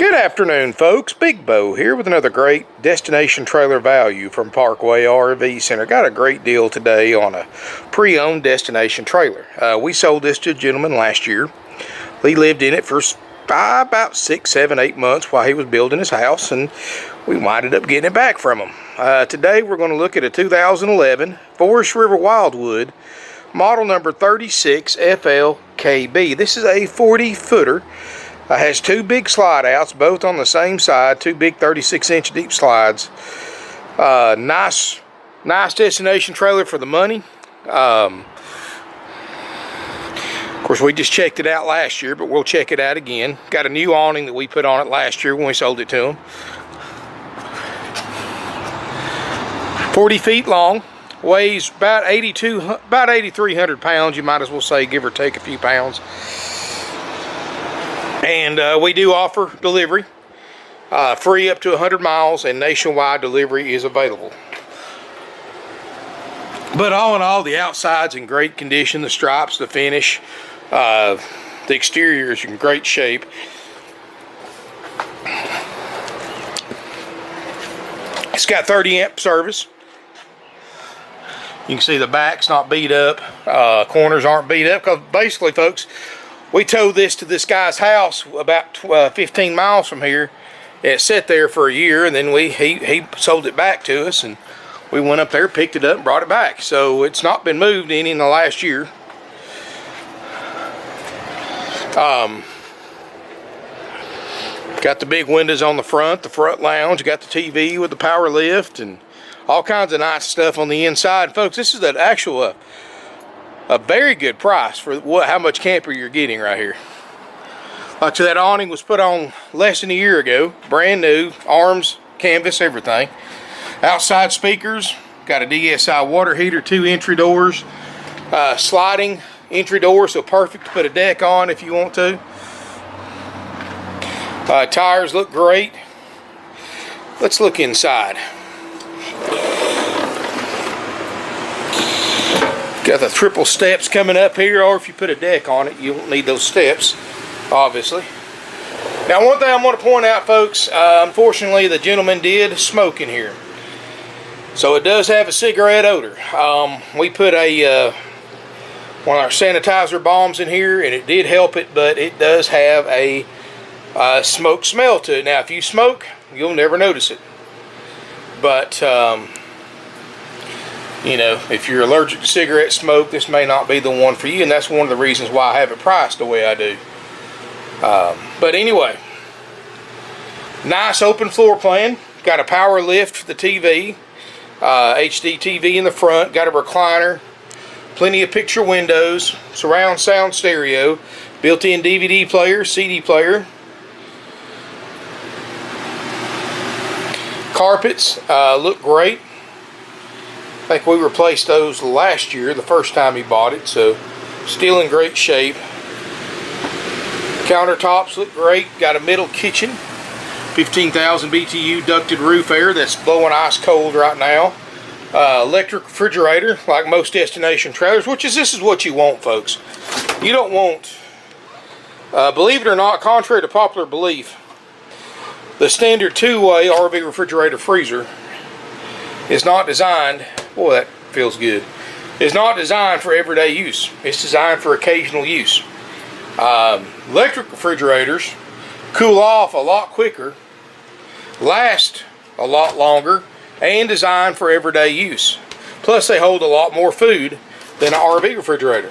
Good afternoon, folks. Big Bo here with another great destination trailer value from Parkway RV Center. Got a great deal today on a pre-owned destination trailer. We sold this to a gentleman last year. He lived in it for about 6, 7, 8 months while he was building his house, and we winded up getting it back from him. Today we're going to look at a 2011 Forest River Wildwood, model number 36 FLKB. This is a 40-footer. Has two big slide outs, both on the same side, two big 36-inch deep slides. Nice destination trailer for the money. Of course, we just checked it out last year, but we'll check it out again. Got a new awning that we put on it last year when we sold it to him. 40 feet long, weighs about 8,300 pounds. You might as well say, give or take a few pounds. And we do offer delivery, free up to 100 miles, and nationwide delivery is available. But all in all, the outside's in great condition. The stripes, the finish, the exterior is in great shape. It's got 30 amp service. You can see the back's not beat up, corners aren't beat up, because basically, folks, we towed this to this guy's house about 15 miles from here. It sat there for a year, and then he sold it back to us, and we went up there, picked it up, and brought it back. So it's not been moved any in the last year. Got the big windows on the front lounge, got the TV with the power lift, and all kinds of nice stuff on the inside. Folks, this is an actual a very good price for how much camper you're getting right here. Like I said, that awning was put on less than a year ago. Brand new, arms, canvas, everything. Outside speakers, got a DSI water heater, 2 entry doors, sliding entry door, so perfect to put a deck on if you want to. Tires look great. Let's look inside. Got the triple steps coming up here, or if you put a deck on it, you won't need those steps, obviously. Now, one thing I want to point out, folks, unfortunately, the gentleman did smoke in here. So it does have a cigarette odor. We put one of our sanitizer bombs in here, and it did help it, but it does have a smoke smell to it. Now, if you smoke, you'll never notice it. But you know, if you're allergic to cigarette smoke, this may not be the one for you, and that's one of the reasons why I have it priced the way I do. But anyway, nice open floor plan. Got a power lift for the TV, HD TV in the front. Got a recliner, plenty of picture windows, surround sound stereo, built-in DVD player, CD player. Carpets look great. I think we replaced those last year, the first time he bought it, so still in great shape. Countertops look great. Got a middle kitchen, 15,000 BTU ducted roof air that's blowing ice cold right now. Electric refrigerator, like most destination trailers, this is what you want, folks. You don't want, believe it or not, contrary to popular belief, the standard two-way RV refrigerator freezer is not designed, boy, that feels good, it's not designed for everyday use. It's designed for occasional use. Electric refrigerators cool off a lot quicker, last a lot longer, and designed for everyday use. Plus, they hold a lot more food than an RV refrigerator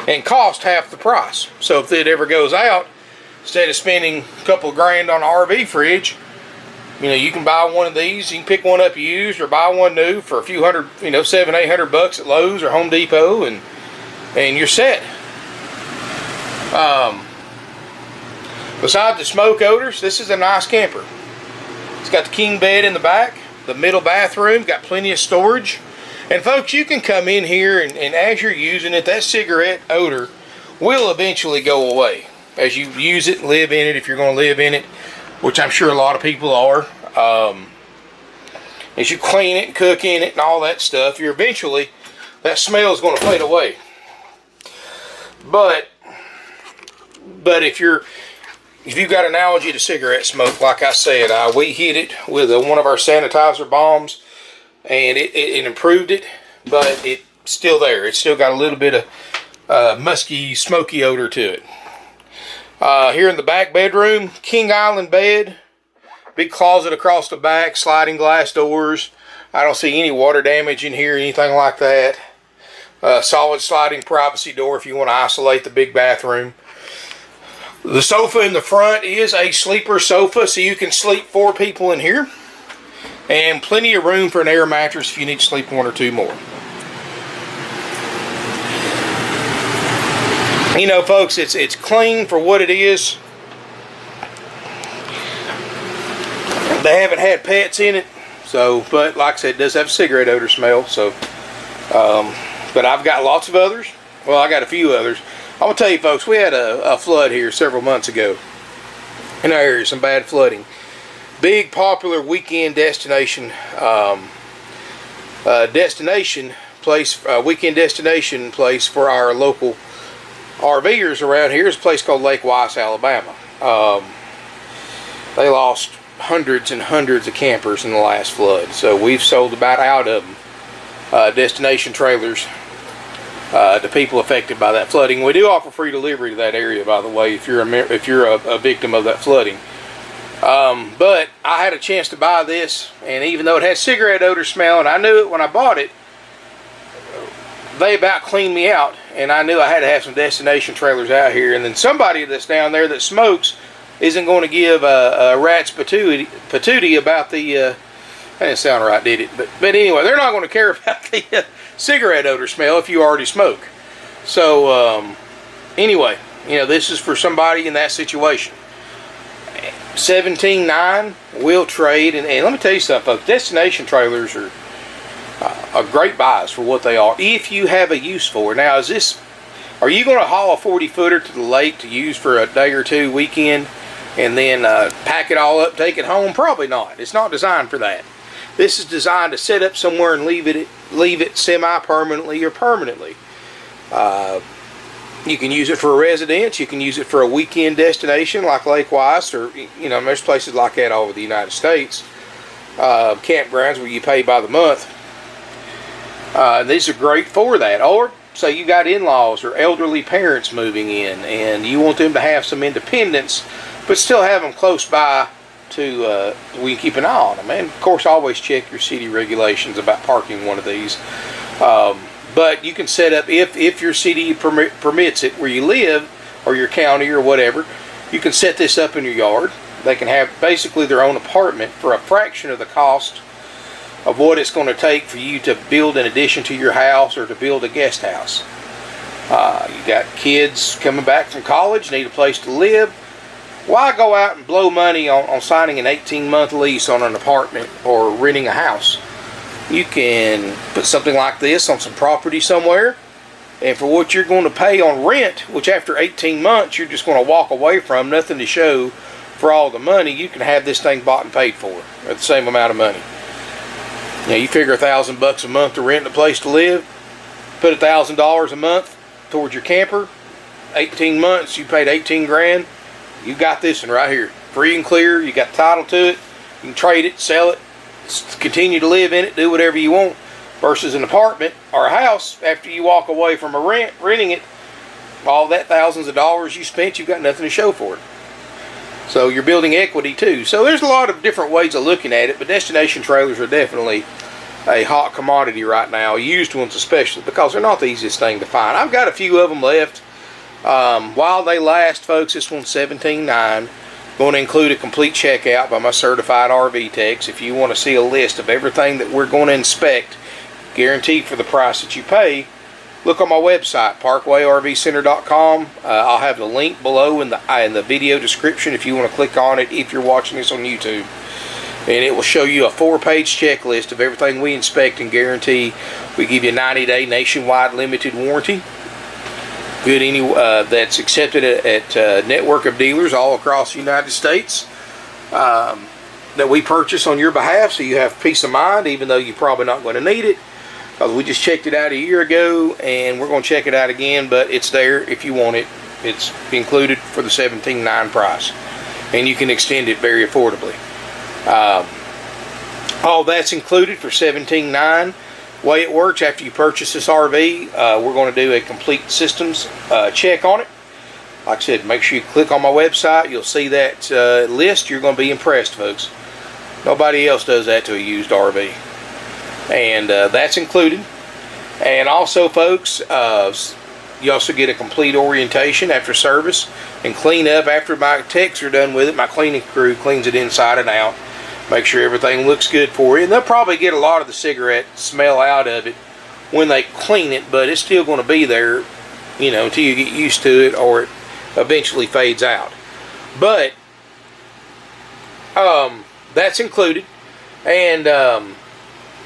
and cost half the price. So if it ever goes out, instead of spending a couple of grand on an RV fridge, you know, you can buy one of these. You can pick one up used or buy one new for a few hundred, you know, $700-800 at Lowe's or Home Depot, and you're set. Besides the smoke odors, this is a nice camper. It's got the king bed in the back, the middle bathroom, got plenty of storage. And folks, you can come in here and as you're using it, that cigarette odor will eventually go away as you use it, live in it, if you're going to live in it, which I'm sure a lot of people are. As you clean it and cook in it and all that stuff, that smell is going to fade away. But if you're if you've got an allergy to cigarette smoke, like I said, we hit it with one of our sanitizer bombs, and it improved it, but it's still there. It's still got a little bit of musky, smoky odor to it. Here in the back bedroom, king island bed, big closet across the back, sliding glass doors. I don't see any water damage in here, anything like that. Solid sliding privacy door if you want to isolate the big bathroom. The sofa in the front is a sleeper sofa, so you can sleep 4 people in here. And plenty of room for an air mattress if you need to sleep 1 or 2 more. You know, folks, it's clean for what it is. They haven't had pets in it, so, but like I said, it does have a cigarette odor smell, so, but I've got lots of others. Well, I got a few others. I'm going to tell you, folks, we had a flood here several months ago in our area, some bad flooding. Big popular weekend destination, weekend destination place for our local RVers around here is a place called Lake Weiss, Alabama. They lost hundreds and hundreds of campers in the last flood, so we've sold about out of them destination trailers to people affected by that flooding. We do offer free delivery to that area, by the way, if you're a victim of that flooding. But I had a chance to buy this, and even though it had cigarette odor smell, and I knew it when I bought it, they about cleaned me out, and I knew I had to have some destination trailers out here. And then somebody that's down there that smokes isn't going to give a rat's patootie about the that didn't sound right, did it? But anyway, they're not going to care about the cigarette odor smell if you already smoke. So anyway, you know, this is for somebody in that situation. 17.9 will trade, and let me tell you something, folks, destination trailers are great buys for what they are if you have a use for it. Now, are you going to haul a 40-footer to the lake to use for a day or two weekend and then pack it all up, take it home? Probably not. It's not designed for that. This is designed to set up somewhere and leave it semi-permanently or permanently. You can use it for a residence. You can use it for a weekend destination like Lake Weiss, or, you know, there's places like that all over the United States. Campgrounds where you pay by the month. These are great for that. Or say you got in-laws or elderly parents moving in, and you want them to have some independence, but still have them close by to we can keep an eye on them. And of course, always check your city regulations about parking one of these. But you can set up, if your city permits it where you live, or your county or whatever, you can set this up in your yard. They can have basically their own apartment for a fraction of the cost of what it's going to take for you to build an addition to your house or to build a guest house. You got kids coming back from college, need a place to live. Why go out and blow money on signing an 18-month lease on an apartment or renting a house? You can put something like this on some property somewhere, and for what you're going to pay on rent, which after 18 months you're just going to walk away from, nothing to show for all the money, you can have this thing bought and paid for at the same amount of money. You know, you figure $1,000 a month to rent a place to live, put $1,000 a month towards your camper, 18 months, you paid 18 grand, you got this one right here, free and clear. You got title to it, you can trade it, sell it, continue to live in it, do whatever you want, versus an apartment or a house. After you walk away from renting it, all that thousands of dollars you spent, you've got nothing to show for it. So you're building equity too. So there's a lot of different ways of looking at it, but destination trailers are definitely a hot commodity right now, used ones especially, because they're not the easiest thing to find. I've got a few of them left. While they last, folks, this one's $17.9. Going to include a complete checkout by my certified RV techs. If you want to see a list of everything that we're going to inspect, guaranteed for the price that you pay, look on my website, parkwayrvcenter.com. I'll have the link below in the video description if you want to click on it if you're watching this on YouTube. And it will show you a 4-page checklist of everything we inspect and guarantee. We give you a 90-day nationwide limited warranty. Good, that's accepted at a network of dealers all across the United States that we purchase on your behalf, so you have peace of mind, even though you're probably not going to need it. We just checked it out a year ago, and we're going to check it out again, but it's there if you want it. It's included for the $17.9 price. and you can extend it very affordably. All that's included for $17,900. Way it works, after you purchase this RV, we're going to do a complete systems check on it. Like I said, make sure you click on my website. You'll see that list. You're going to be impressed, folks. Nobody else does that to a used RV. And that's included. And also, folks, you also get a complete orientation after service and clean up. After my techs are done with it, my cleaning crew cleans it inside and out. Make sure everything looks good for you. And they'll probably get a lot of the cigarette smell out of it when they clean it, but it's still going to be there, you know, until you get used to it, or it eventually fades out. But that's included. And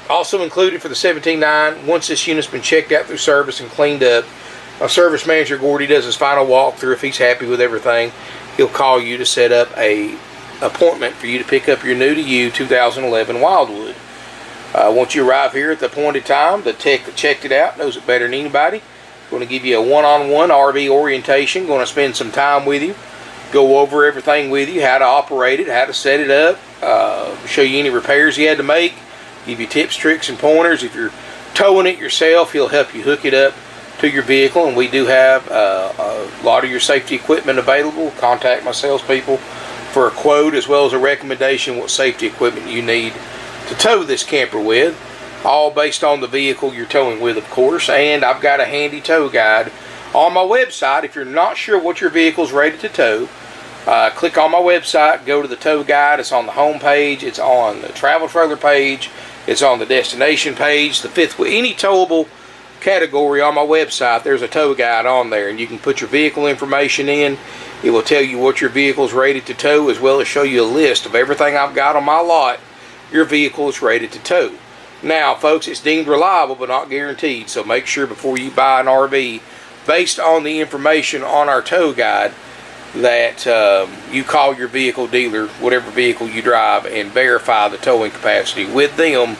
also included for the $17,900, once this unit's been checked out through service and cleaned up, our service manager Gordy does his final walkthrough. If he's happy with everything, he'll call you to set up a appointment for you to pick up your new to you 2011 Wildwood. Once you arrive here at the appointed time, the tech that checked it out knows it better than anybody. Going to give you a one-on-one RV orientation. Going to spend some time with you, go over everything with you, how to operate it, how to set it up, show you any repairs you had to make, give you tips, tricks, and pointers. If you're towing it yourself, he'll help you hook it up to your vehicle, and we do have a lot of your safety equipment available. Contact my salespeople for a quote as well as a recommendation what safety equipment you need to tow this camper with, all based on the vehicle you're towing with, of course. And I've got a handy tow guide on my website. If you're not sure what your vehicle's rated to tow, click on my website, go to the tow guide. It's on the home page, it's on the travel trailer page, it's on the destination page, the fifth, any towable category on my website, there's a tow guide on there, and you can put your vehicle information in. It will tell you what your vehicle is rated to tow, as well as show you a list of everything I've got on my lot your vehicle is rated to tow. Now, folks, it's deemed reliable but not guaranteed, so make sure before you buy an RV, based on the information on our tow guide, that you call your vehicle dealer, whatever vehicle you drive, and verify the towing capacity with them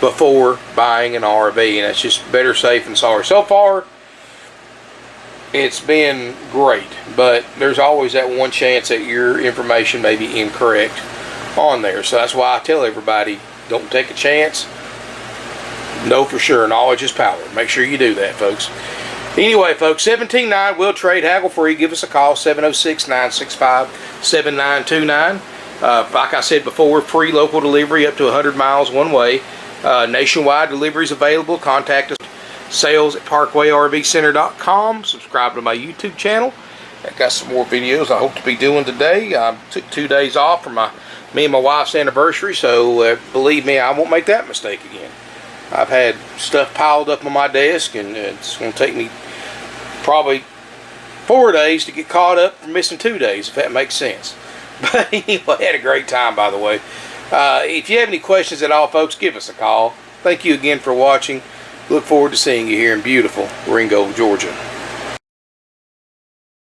before buying an RV. And it's just better safe than sorry. So far, it's been great, but there's always that one chance that your information may be incorrect on there. So that's why I tell everybody, don't take a chance. Know for sure, knowledge is power. Make sure you do that, folks. Anyway, folks, $17,900, we'll trade, haggle free. Give us a call, 706-965-7929. Like I said before, free local delivery up to 100 miles one way. Nationwide deliveries available. Contact us, sales@parkway-rv-center.com. Subscribe to my YouTube channel. I've got some more videos I hope to be doing today. I took 2 days off for me and my wife's anniversary, so believe me, I won't make that mistake again. I've had stuff piled up on my desk, and it's going to take me probably 4 days to get caught up for missing 2 days, if that makes sense. But anyway, I had a great time, by the way. If you have any questions at all, folks, give us a call. Thank you again for watching. Look forward to seeing you here in beautiful Ringo, Georgia.